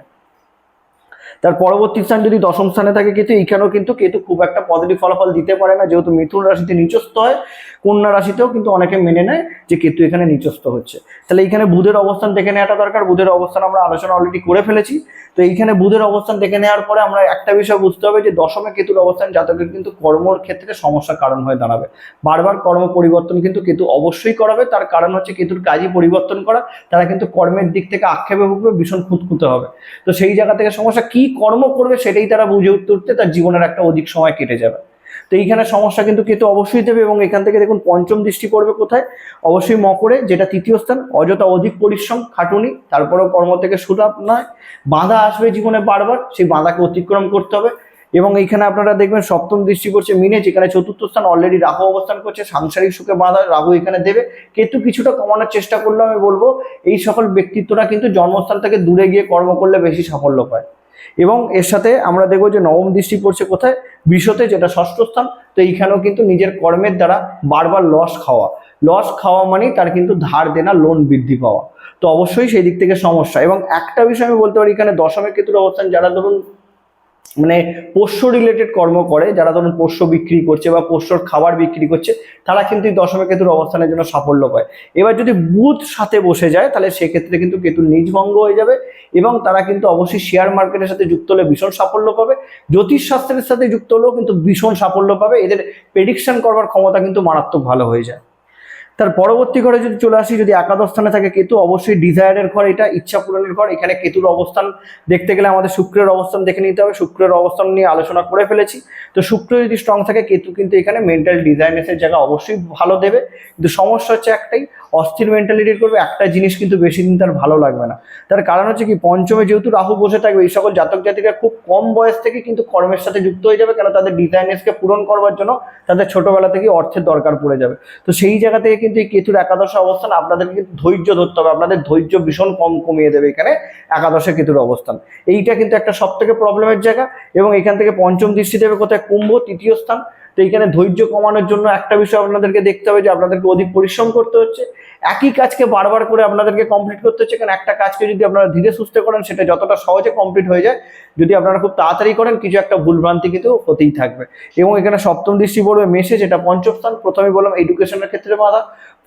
তার পরবর্তী স্থান যদি দশম স্থানে থাকে কেতু, এইখানেও কিন্তু কেতু খুব একটা পজিটিভ ফলাফল দিতে পারে না, যেহেতু মিথুন রাশিতে নিচস্থ হয়। কন্যা রাশিতেও কিন্তু অনেকে মেনে নেয় যে কেতু এখানে নিচস্থ হচ্ছে। তাহলে এইখানে বুধের অবস্থান দেখে নেওয়াটা দরকার। বুধের অবস্থান আমরা আলোচনা অলরেডি করে ফেলেছি। তো এইখানে বুধের অবস্থান দেখে নেওয়ার পরে আমরা একটা বিষয় বুঝতে হবে যে দশমে কেতুর অবস্থান জাতকের কিন্তু কর্মর ক্ষেত্রে সমস্যার কারণ হয়ে দাঁড়াবে। বারবার কর্ম পরিবর্তন কিন্তু কেতু অবশ্যই করাবে, তার কারণ হচ্ছে কেতুর কাজই পরিবর্তন করা। তারা কিন্তু কর্মের দিক থেকে আক্ষেপে ভুগবে, ভীষণ খুঁতখুঁতে হবে। তো সেই জায়গা থেকে সমস্যা, কি কর্ম করবে সেটাই তারা বুঝে উঠতে উঠতে তার জীবনের একটা অধিক সময় কেটে যাবে। তো এইখানে সমস্যা কিন্তু কেতু অবশ্যই দেবে। এবং এখান থেকে দেখুন পঞ্চম দৃষ্টি পড়বে কোথায়, অবশ্যই মকরে, যেটা তৃতীয় স্থান। অযথা অধিক পরিশ্রম খাটুনি, তারপরেও কর্ম থেকে সুলাভ নয়, বাধা আসবে জীবনে বারবার, সেই বাধাকে অতিক্রম করতে হবে। এবং এইখানে আপনারা দেখবেন সপ্তম দৃষ্টি করছে মিনে, যেখানে চতুর্থ স্থান অলরেডি রাহু অবস্থান করছে। সাংসারিক সুখে বাধা রাহু এখানে দেবে। কেতু কিছুটা কমানোর চেষ্টা করলে আমি বলবো এই সকল ব্যক্তিত্বরা কিন্তু জন্মস্থান থেকে দূরে গিয়ে কর্ম করলে বেশি সাফল্য পায়। এবং এর সাথে আমরা দেখবো যে নবম দৃষ্টি পড়ছে কোথায়, বিশ্বতে, যেটা ষষ্ঠ স্থান। তো এইখানেও কিন্তু নিজের কর্মের দ্বারা বারবার লস খাওয়া মানেই তার কিন্তু ধার দেনা, লোন বৃদ্ধি পাওয়া। তো অবশ্যই সেই দিক থেকে সমস্যা। এবং একটা বিষয় আমি বলতে পারি, এখানে দশমে কেতুর অবস্থান, যারা ধরুন মানে পোষ্য রিলেটেড কর্ম করে, যারা ধরুন পোষ্য বিক্রি করছে বা পোষ্যর খাবার বিক্রি করছে, তারা কিন্তু এই দশমে কেতুর অবস্থানের জন্য সাফল্য পায়। এবার যদি বুধ সাথে বসে যায় তাহলে সেক্ষেত্রে কিন্তু কেতুর নিজভঙ্গ হয়ে যাবে, এবং তারা কিন্তু অবশ্যই শেয়ার মার্কেটের সাথে যুক্ত হলে ভীষণ সাফল্য পাবে। জ্যোতিষ শাস্ত্রের সাথে যুক্ত হলেও কিন্তু ভীষণ সাফল্য পাবে। এদের প্রেডিকশন করবার ক্ষমতা কিন্তু মারাত্মক ভালো হয়ে যায়। তার পরবর্তী ঘরে যদি চলে আসি, যদি একাদশ স্থানে থাকে কেতু, অবশ্যই ডিজায়ারের ঘর, এটা ইচ্ছা পূরণের ঘর। এখানে কেতুর অবস্থান দেখতে গেলে আমাদের শুক্রের অবস্থান দেখে নিতে হবে। শুক্রের অবস্থান নিয়ে আলোচনা করে ফেলেছি। তো শুক্র যদি স্ট্রং থাকে, কেতু কিন্তু এখানে মেন্টাল ডিজাইনেসের জায়গা অবশ্যই ভালো দেবে। কিন্তু সমস্যা হচ্ছে একটাই, অস্থির মেন্টালিটির করবে, একটা জিনিস কিন্তু বেশি দিন তার ভালো লাগবে না। তার কারণ হচ্ছে কি, পঞ্চমে যেহেতু রাহু বসে থাকবে, এই সকল জাতক জাতিকা খুব কম বয়স থেকে কিন্তু কর্মের সাথে যুক্ত হয়ে যাবে, কেন তাদের ডিজাইনেসকে পূরণ করবার জন্য তাদের ছোটবেলা থেকে অর্থের দরকার পড়ে যাবে। তো সেই জায়গা থেকে কিন্তু এই কেতুর একাদশে অবস্থান আপনাদেরকে কিন্তু ধৈর্য ধরতে হবে। আপনাদের ধৈর্য ভীষণ কমিয়ে দেবে এখানে একাদশে কেতুর অবস্থান। এইটা কিন্তু একটা সব থেকে প্রবলেমের জায়গা। এবং এখান থেকে পঞ্চম দৃষ্টি দেবে কোথায়, কুম্ভ, তৃতীয় স্থান। তো এইখানে ধৈর্য কমানোর জন্য একটা বিষয় আপনাদেরকে দেখতে হবে যে আপনাদেরকে অধিক পরিশ্রম করতে হচ্ছে। একই কাজকে বারবার করে আপনাদেরকে কমপ্লিট করতে হচ্ছে, কারণ একটা কাজকে যদি আপনারা ধীরে সুস্থে করেন সেটা যতটা সহজে কমপ্লিট হয়ে যায়, যদি আপনারা খুব তাড়াতাড়ি করেন কিছু একটা ভুলভ্রান্তি কিন্তু হতেই থাকবে। এবং এখানে সপ্তম দৃষ্টি পড়বে মেষে, যেটা পঞ্চম স্থান। প্রথমে বললাম এডুকেশনের ক্ষেত্রে বাধা,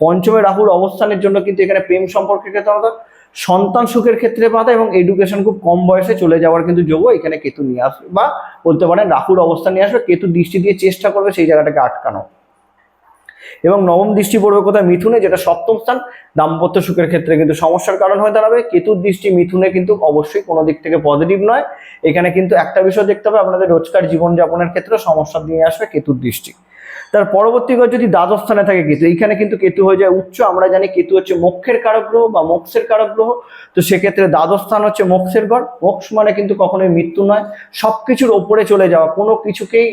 পঞ্চমে রাহুর অবস্থানের জন্য কিন্তু এখানে প্রেম সম্পর্কের ক্ষেত্রে বাধা, সন্তান সুখের ক্ষেত্রে বাধা, এবং এডুকেশন খুব কম বয়সে চলে যাওয়ার কিন্তু যোগও এখানে কেতু নিয়ে আসবে, বা বলতে পারেন রাহুর অবস্থান নিয়ে আসবে। কেতু দৃষ্টি দিয়ে চেষ্টা করবে সেই জায়গাটাকে আটকানো। এবং নবম দৃষ্টি পড়বে কোথায়, মিথুনে, যেটা সপ্তম স্থান। দাম্পত্য সুখের ক্ষেত্রে কিন্তু সমস্যার কারণ হয়ে দাঁড়াবে। কেতুর দৃষ্টি মিথুনে কিন্তু অবশ্যই কোনো দিক থেকে পজিটিভ নয়। এখানে কিন্তু একটা বিষয় দেখতে হবে, আপনাদের রোজকার জীবনযাপনের ক্ষেত্রে সমস্যা নিয়ে আসবে কেতুর দৃষ্টি। তার পরবর্তী ঘর যদি দ্বাদশ স্থানে থাকে কেতু, এইখানে কিন্তু কেতু হয়ে যায় উচ্চ। আমরা জানি কেতু হচ্ছে মোক্ষের কারক গ্রহ বা মোক্ষের কারক গ্রহ। তো সেক্ষেত্রে দ্বাদশ স্থান হচ্ছে মোক্ষের ঘর। মোক্ষ মানে কিন্তু কখনোই মৃত্যু নয়, সবকিছুর ওপরে চলে যাওয়া, কোনো কিছুকেই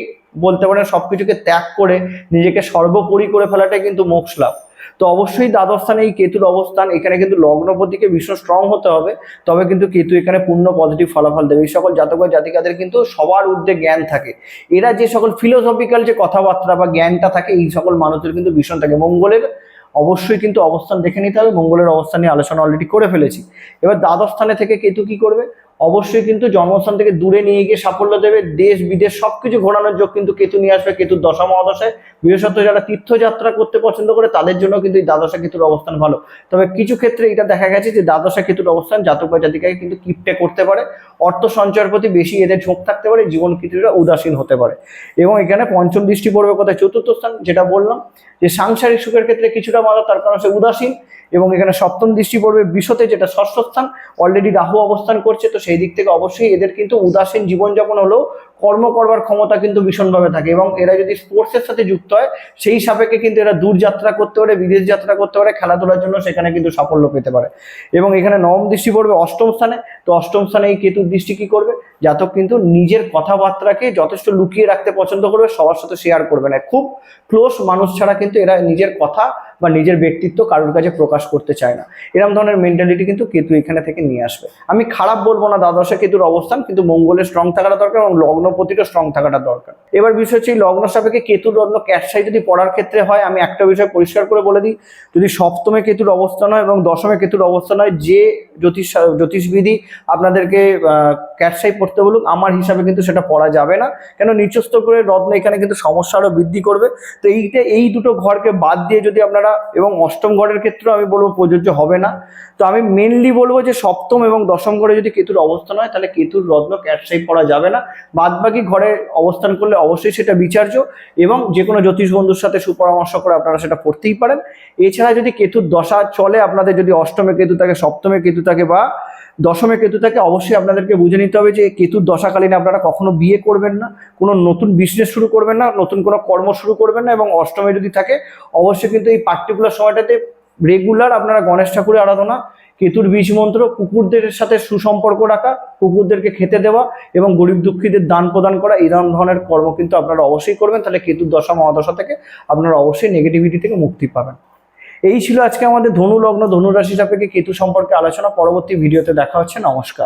বলতে পারেন সবকিছুকে ত্যাগ করে নিজেকে সর্বোপরি করে ফেলাটাই কিন্তু মোক্ষ লাভ। তো অবশ্যই দ্বাদশ স্থানে এই কেতুর অবস্থান, এখানে কিন্তু লগ্নপতিকে ভীষণ স্ট্রং হতে হবে, তবে কিন্তু কেতু এখানে পূর্ণ পজিটিভ ফলাফল দেবে। এই সকল জাতক বা জাতিকাদের কিন্তু সবার ঊর্ধ্বে জ্ঞান থাকে। এরা যে সকল ফিলোসফিক্যাল যে কথাবার্তা বা জ্ঞানটা থাকে, এই সকল মানুষের কিন্তু ভীষণ থাকে। মঙ্গলের অবশ্যই কিন্তু অবস্থান দেখে নিতে হবে। মঙ্গলের অবস্থান নিয়ে আলোচনা অলরেডি করে ফেলেছি। এবার দ্বাদশ স্থানে থেকে কেতু কি করবে, অবশ্যই কিন্তু জন্মস্থান থেকে দূরে নিয়ে গিয়ে সাফল্য দেবে, দেশ বিদেশ সবকিছু ঘোরানোর যোগ কিন্তু কেতু নিয়ে আসবে কেতুর দশা মহাদশায়। বিশেষত যারা তীর্থযাত্রা করতে পছন্দ করে তাদের জন্য কিন্তু এই দ্বাদশা কেতুর অবস্থান ভালো। তবে কিছু ক্ষেত্রে এটা দেখা গেছে যে দ্বাদশা কেতুর অবস্থান জাতক বা জাতিকাকে কিন্তু কিপটে করতে পারে, অর্থ সঞ্চয়ের প্রতি বেশি এদের ঝোঁক থাকতে পারে, জীবন কিছুটা উদাসীন হতে পারে। এবং এখানে পঞ্চম দৃষ্টি পড়বে কোথায়, চতুর্থ স্থান, যেটা বললাম যে সাংসারিক সুখের ক্ষেত্রে কিছুটা মাদা, তার কারণ সে উদাসীন। এবং এখানে সপ্তম দৃষ্টি পড়বে বিশ্বতে, যেটা ষষ্ঠ স্থান, অলরেডি রাহু অবস্থান করছে, তো সেই দিক থেকে অবশ্যই এদের কিন্তু উদাসীন জীবনযাপন হলেও কর্ম করবার ক্ষমতা কিন্তু ভীষণভাবে থাকে। এবং এরা যদি স্পোর্টসের সাথে যুক্ত হয় সেই সাপেক্ষে কিন্তু এরা দূর যাত্রা করতে পারে, বিদেশ যাত্রা করতে পারে, খেলাধুলার জন্য সেখানে কিন্তু সাফল্য পেতে পারে। এবং এখানে নবম দৃষ্টি পড়বে অষ্টম স্থানে, তো অষ্টম স্থানে এই কেতুর দৃষ্টি কি করবে, জাতক কিন্তু নিজের কথাবার্তাকে যথেষ্ট লুকিয়ে রাখতে পছন্দ করবে, সবার সাথে শেয়ার করবে না, খুব ক্লোজ মানুষ ছাড়া কিন্তু এরা নিজের কথা বা নিজের ব্যক্তিত্ব কারোর কাছে প্রকাশ করতে চায় না। এরকম ধরনের মেন্টালিটি কিন্তু কেতু এখানে থেকে নিয়ে আসবে। আমি খারাপ বলবো না দ্বাদশে কেতুর অবস্থান, কিন্তু মঙ্গলের স্ট্রং থাকাটা দরকার এবং লগ্নপতিটা স্ট্রং থাকাটা দরকার। এবার বিষয় হচ্ছে লগ্ন সাপেক্ষে কেতুর লগ্ন ক্যাটসাই যদি পড়ার ক্ষেত্রে হয়, আমি একটা বিষয় পরিষ্কার করে বলে দিই, যদি সপ্তমে কেতুর অবস্থান হয় এবং দশমে কেতুর অবস্থান হয়, যে জ্যোতিষবিধি আপনাদেরকে ক্যাটসাই পড়তে বলুক, আমার হিসাবে কিন্তু সেটা পড়া যাবে না, কেন নিচস্থ করে রত্ন এখানে কিন্তু সমস্যা আরও বৃদ্ধি করবে। তো এই দুটো ঘরকে বাদ দিয়ে যদি আপনারা, এবং অষ্টম ঘরের ক্ষেত্রেও আমি বলবো প্রযোজ্য হবে না, তো আমি মেনলি বলবো যে সপ্তম এবং দশম ঘরে যদি কেতুর অবস্থান হয় তাহলে কেতুর রত্ন ক্যাটসাই পড়া যাবে না। বাদ বাকি ঘরে অবস্থান করলে অবশ্যই সেটা বিচার্য, এবং যে কোনো জ্যোতিষ বন্ধুর সাথে সুপরামর্শ করে আপনারা সেটা পড়তেই পারেন। এছাড়া যদি কেতুর দশা চলে আপনাদের, যদি অষ্টমে কেতু থাকে, সপ্তমে কেতু থাকে বা দশমে কেতু থাকে, অবশ্যই আপনাদেরকে বুঝে নিতে হবে যে কেতুর দশাকালীন আপনারা কখনো বিয়ে করবেন না, কোনো নতুন বিজনেস শুরু করবেন না, নতুন কোনো কর্ম শুরু করবেন না। এবং অষ্টমে যদি থাকে অবশ্যই কিন্তু এই পার্টিকুলার সময়টাতে রেগুলার আপনারা গণেশ ঠাকুরের আরাধনা, কেতুর বীজ মন্ত্র, কুকুরদের সাথে সুসম্পর্ক রাখা, কুকুরদেরকে খেতে দেওয়া এবং গরিব দুঃখীদের দান প্রদান করা, এই ধরনের কর্ম কিন্তু আপনারা অবশ্যই করবেন। তাহলে কেতুর দশা মহাদশা থেকে আপনারা অবশ্যই নেগেটিভিটি থেকে মুক্তি পাবেন। এই ছিল আজকে আমাদের ধনু লগ্ন ধনু রাশি সাপেক্ষে কেতু সম্পর্কে আলোচনা। পরবর্তী ভিডিওতে দেখা হচ্ছে। নমস্কার।